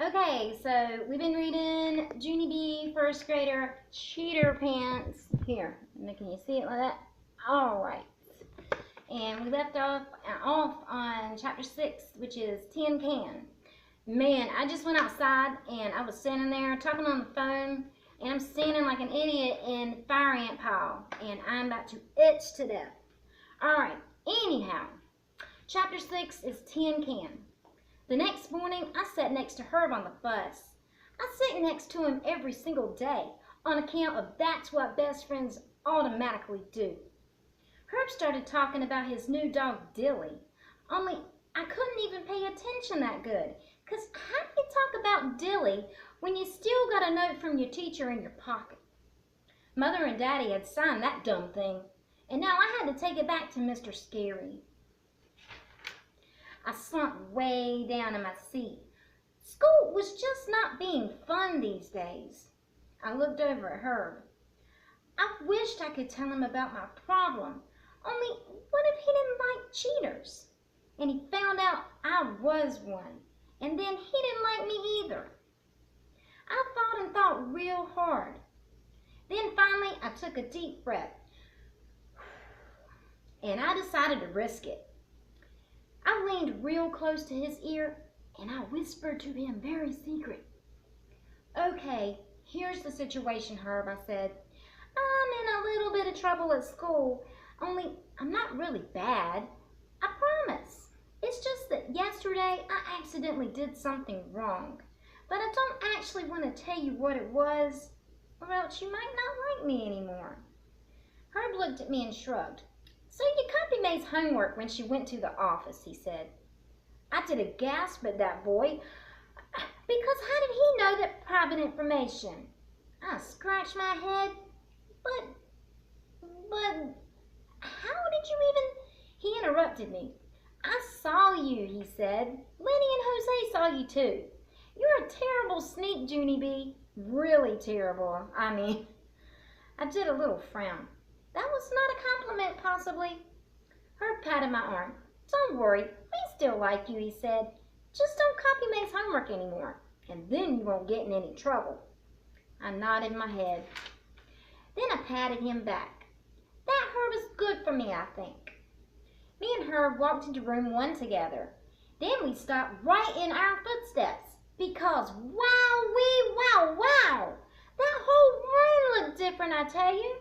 Okay, so we've been reading Junie B, first grader, Cheater Pants. Here, can you see it like that? All right. And we left off on chapter 6, which is Tin Can. Man, I just went outside and I was standing there talking on the phone, and I'm standing like an idiot in the fire ant pile, and I'm about to itch to death. All right, anyhow, chapter 6 is Tin Can. The next morning, I sat next to Herb on the bus. I sit next to him every single day on account of that's what best friends automatically do. Herb started talking about his new dog, Dilly. Only I couldn't even pay attention that good, because how do you talk about Dilly when you still got a note from your teacher in your pocket? Mother and Daddy had signed that dumb thing, and now I had to take it back to Mr. Scary. I slumped way down in my seat. School was just not being fun these days. I looked over at Herb. I wished I could tell him about my problem. Only, what if he didn't like cheaters? And he found out I was one, and then he didn't like me either. I thought and thought real hard. Then finally, I took a deep breath, and I decided to risk it. I leaned real close to his ear, and I whispered to him very secret. Okay, here's the situation, Herb, I said. I'm in a little bit of trouble at school, only I'm not really bad. I promise. It's just that yesterday I accidentally did something wrong, but I don't actually want to tell you what it was, or else you might not like me anymore. Herb looked at me and shrugged. So you copied May's homework when she went to the office, he said. I did a gasp at that, boy, because how did he know that private information? I scratched my head, but how did you even? He interrupted me. I saw you, he said. Lenny and Jose saw you too. You're a terrible sneak, Junie B. Really terrible, I did a little frown. That was not a compliment, possibly. Herb patted my arm. Don't worry, we still like you, he said. Just don't copy May's homework anymore, and then you won't get in any trouble. I nodded my head. Then I patted him back. That Herb is good for me, I think. Me and Herb walked into room 1 together. Then we stopped right in our footsteps, because wow, that whole room looked different, I tell you.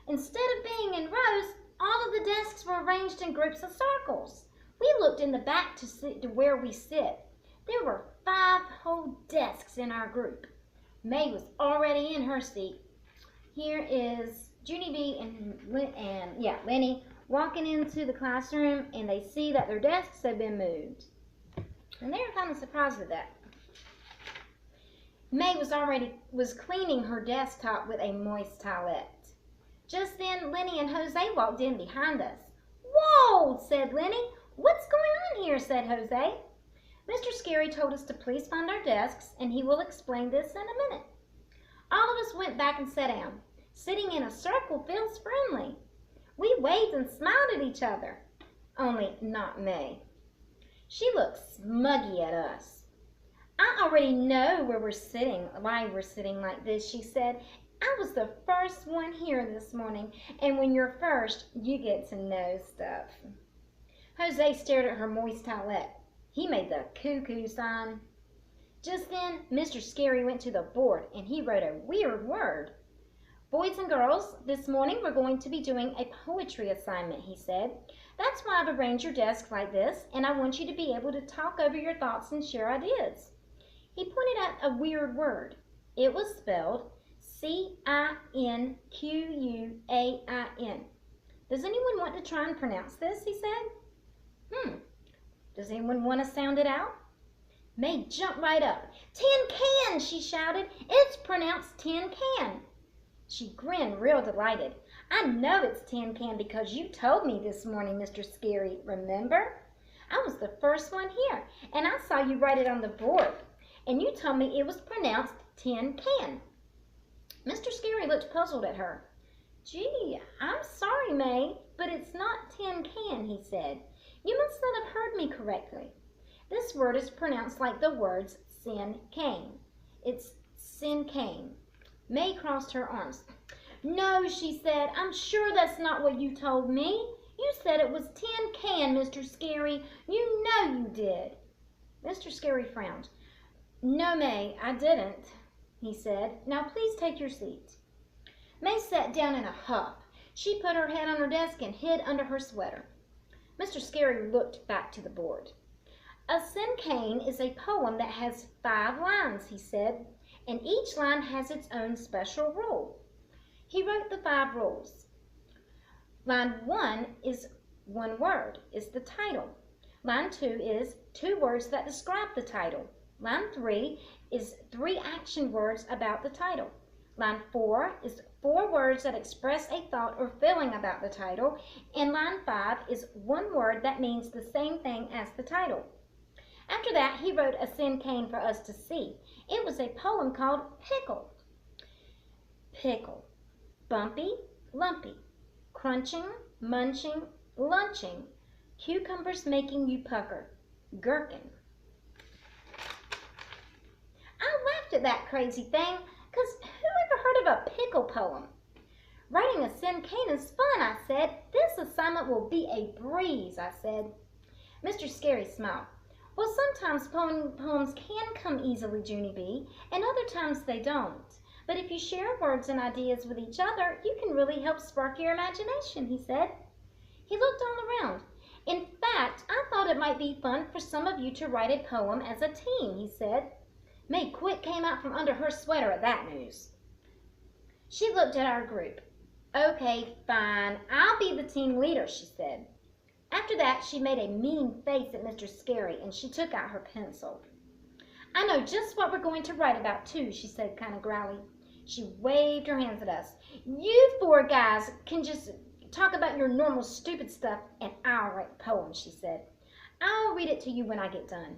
Instead of being in rows, all of the desks were arranged in groups of circles. We looked in the back to where we sit. There were 5 whole desks in our group. May was already in her seat. Here is Junie B and Lenny walking into the classroom, and they see that their desks have been moved. And they were kind of surprised at that. May was cleaning her desktop with a moist towelette. Just then, Lenny and Jose walked in behind us. Whoa, said Lenny. What's going on here, said Jose. Mr. Scary told us to please find our desks, and he will explain this in a minute. All of us went back and sat down. Sitting in a circle feels friendly. We waved and smiled at each other. Only not May. She looked smuggy at us. I already know why we're sitting like this, she said. I was the first one here this morning, and when you're first, you get to know stuff. Jose stared at her moist towelette. He made the cuckoo sign. Just then, Mr. Scary went to the board, and he wrote a weird word. Boys and girls, this morning we're going to be doing a poetry assignment, he said. That's why I've arranged your desk like this, and I want you to be able to talk over your thoughts and share ideas. He pointed out a weird word. It was spelled Cinquain. Does anyone want to try and pronounce this, he said. Does anyone want to sound it out? May jumped right up. Tin can, she shouted. It's pronounced tin can. She grinned real delighted. I know it's tin can because you told me this morning, Mr. Scary, remember? I was the first one here, and I saw you write it on the board, and you told me it was pronounced tin can. Mr. Scary looked puzzled at her. Gee, I'm sorry, May, but it's not tin can, he said. You must not have heard me correctly. This word is pronounced like the words sin came. It's sin came. May crossed her arms. No, she said, I'm sure that's not what you told me. You said it was tin can, Mr. Scary. You know you did. Mr. Scary frowned. No, May, I didn't, he said. Now please take your seat. May sat down in a huff. She put her head on her desk and hid under her sweater. Mr. Scary looked back to the board. A cinquain is a poem that has 5 lines, he said, and each line has its own special rule. He wrote the 5 rules. Line 1 is 1 word, is the title. Line 2 is 2 words that describe the title. Line 3 is 3 action words about the title. Line 4 is 4 words that express a thought or feeling about the title. And line 5 is 1 word that means the same thing as the title. After that, he wrote a cinquain for us to see. It was a poem called Pickle. Pickle. Bumpy, lumpy. Crunching, munching, lunching. Cucumbers making you pucker. Gherkin. I laughed at that crazy thing, because who ever heard of a pickle poem? Writing a cinquain is fun, I said. This assignment will be a breeze, I said. Mr. Scary smiled. Well, sometimes poems can come easily, Junie B, and other times they don't. But if you share words and ideas with each other, you can really help spark your imagination, he said. He looked all around. In fact, I thought it might be fun for some of you to write a poem as a team, he said. May quick came out from under her sweater at that news. She looked at our group. Okay, fine, I'll be the team leader, she said. After that, she made a mean face at Mr. Scary, and she took out her pencil. I know just what we're going to write about, too, she said kind of growly. She waved her hands at us. You 4 guys can just talk about your normal stupid stuff, and I'll write poems, she said. I'll read it to you when I get done.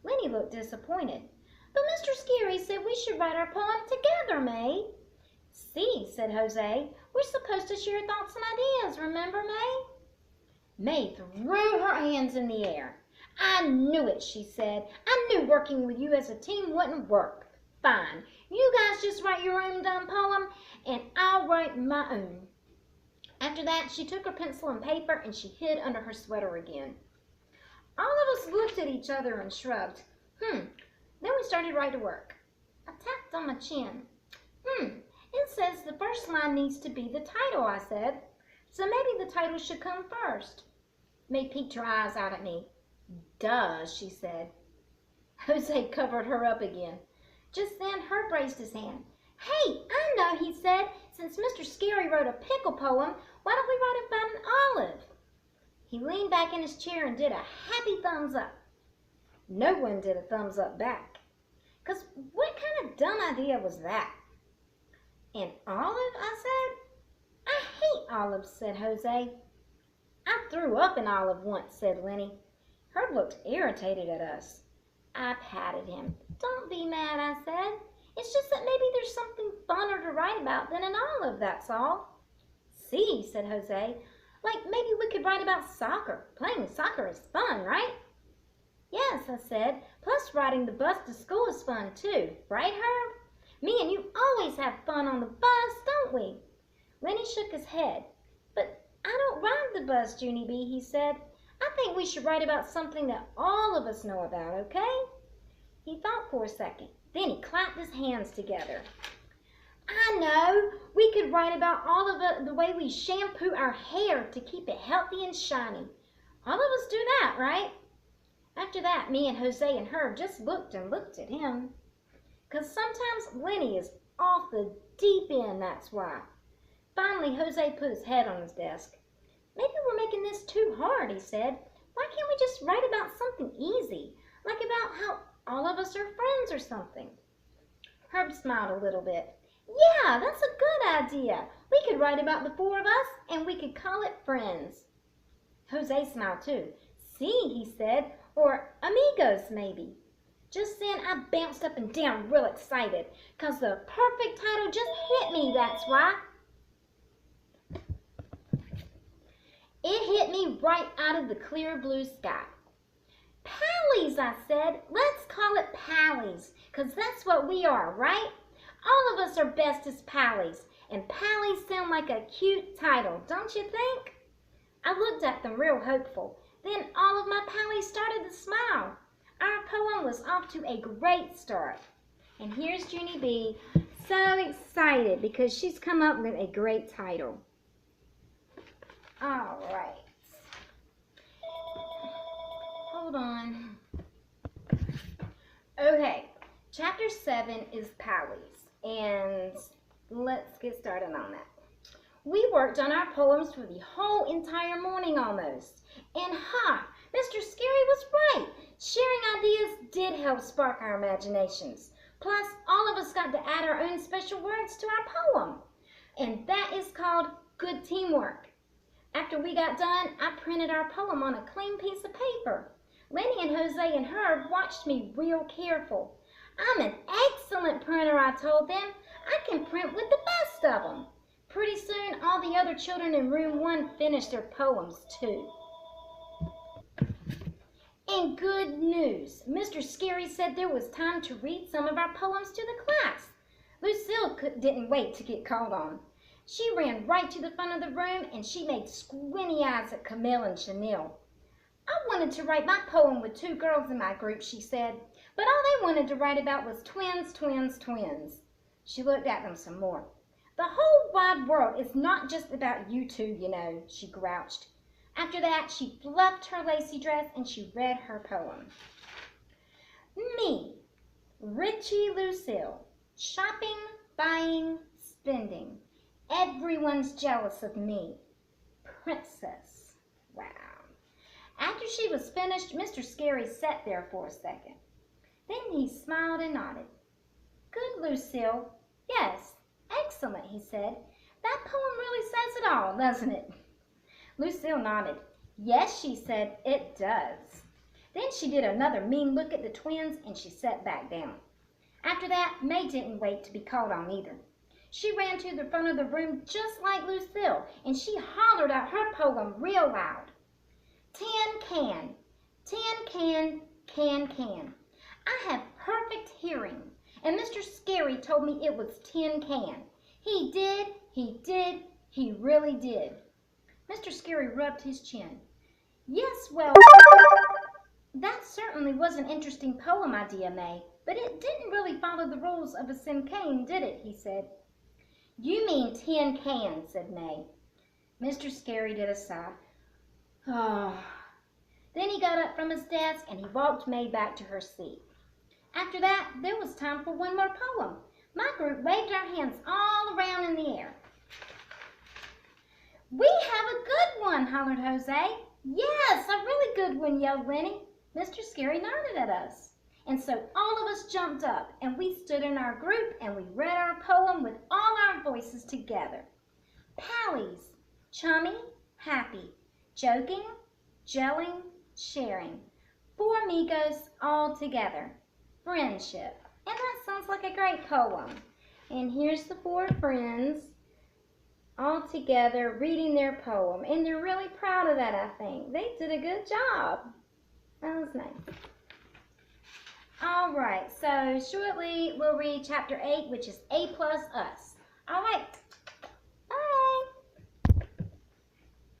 Lenny looked disappointed. But Mr. Scary said we should write our poem together, May. See, said Jose, we're supposed to share thoughts and ideas, remember, May? May threw her hands in the air. I knew it, she said. I knew working with you as a team wouldn't work. Fine, you guys just write your own dumb poem, and I'll write my own. After that, she took her pencil and paper, and she hid under her sweater again. All of us looked at each other and shrugged. Then we started right to work. I tapped on my chin. It says the first line needs to be the title, I said. So maybe the title should come first. May peeked her eyes out at me. Duh, she said. Jose covered her up again. Just then, Herb raised his hand. Hey, I know, he said. Since Mr. Scary wrote a pickle poem, why don't we write about an olive? He leaned back in his chair and did a happy thumbs up. No one did a thumbs up back. 'Cause what kind of dumb idea was that? An olive, I said. I hate olives, said Jose. I threw up an olive once, said Lenny. Herb looked irritated at us. I patted him. Don't be mad, I said. It's just that maybe there's something funner to write about than an olive, that's all. See, said Jose. Like maybe we could write about soccer. Playing soccer is fun, right? Yes, I said. Plus riding the bus to school is fun too. Right, Herb? Me and you always have fun on the bus, don't we? Lenny shook his head. But I don't ride the bus, Junie B, he said. I think we should write about something that all of us know about, okay? He thought for a second. Then he clapped his hands together. I know. We could write about all of the way we shampoo our hair to keep it healthy and shiny. All of us do that, right? After that, me and Jose and Herb just looked and looked at him. 'Cause sometimes Lenny is off the deep end, that's why. Finally, Jose put his head on his desk. Maybe we're making this too hard, he said. Why can't we just write about something easy, like about how all of us are friends or something? Herb smiled a little bit. Yeah, that's a good idea. We could write about the 4 of us, and we could call it Friends. Jose smiled too. See, he said, or Amigos, maybe. Just then, I bounced up and down real excited, 'cause the perfect title just hit me, that's why. It hit me right out of the clear blue sky. Pallies, I said. Let's call it Pallies. Pallies, 'cause that's what we are, right? All of us are bestest Pallies, and Pallies sound like a cute title, don't you think? I looked at them real hopeful. Then all of my Pallies started to smile. Our poem was off to a great start. And here's Junie B, so excited because she's come up with a great title. All right. Hold on. Okay, chapter 7 is Pallies, and let's get started on that. We worked on our poems for the whole entire morning almost. And Mr. Scary was right. Sharing ideas did help spark our imaginations. Plus, all of us got to add our own special words to our poem. And that is called good teamwork. After we got done, I printed our poem on a clean piece of paper. Lenny and Jose and Herb watched me real careful. I'm an excellent printer, I told them. I can print with the best of them. Pretty soon, all the other children in room 1 finished their poems too. And good news, Mr. Scary said there was time to read some of our poems to the class. Lucille didn't wait to get called on. She ran right to the front of the room and she made squinty eyes at Camille and Chanel. I wanted to write my poem with 2 girls in my group, she said, but all they wanted to write about was twins, twins, twins. She looked at them some more. The whole wide world is not just about you 2, you know, she grouched. After that, she fluffed her lacy dress and she read her poem. Me, Richie Lucille, shopping, buying, spending. Everyone's jealous of me. Princess. Wow. After she was finished, Mr. Scary sat there for a second. Then he smiled and nodded. Good, Lucille. Yes, excellent, he said. That poem really says it all, doesn't it? Lucille nodded. Yes, she said, it does. Then she did another mean look at the twins and she sat back down. After that, May didn't wait to be called on either. She ran to the front of the room just like Lucille and she hollered out her poem real loud. Tin can, can. I have perfect hearing, and Mr. Scary told me it was tin can. He did, he really did. Mr. Scary rubbed his chin. Yes, well, that certainly was an interesting poem idea, May, but it didn't really follow the rules of a cinquain, did it? He said. You mean tin can, said May. Mr. Scary did a sigh. Oh. Then he got up from his desk and he walked May back to her seat. After that, there was time for one more poem. My group waved our hands all around in the air. We have a good one, hollered Jose. Yes, a really good one, yelled Lenny. Mr. Scary nodded at us. And so all of us jumped up and we stood in our group and we read our poem with all our voices together. Pallies, chummy, happy, joking, gelling, sharing. 4 amigos all together. Friendship. And that sounds like a great poem. And here's the 4 friends all together reading their poem. And they're really proud of that, I think. They did a good job. That was nice. All right, so shortly we'll read chapter 8, which is A plus us. All right.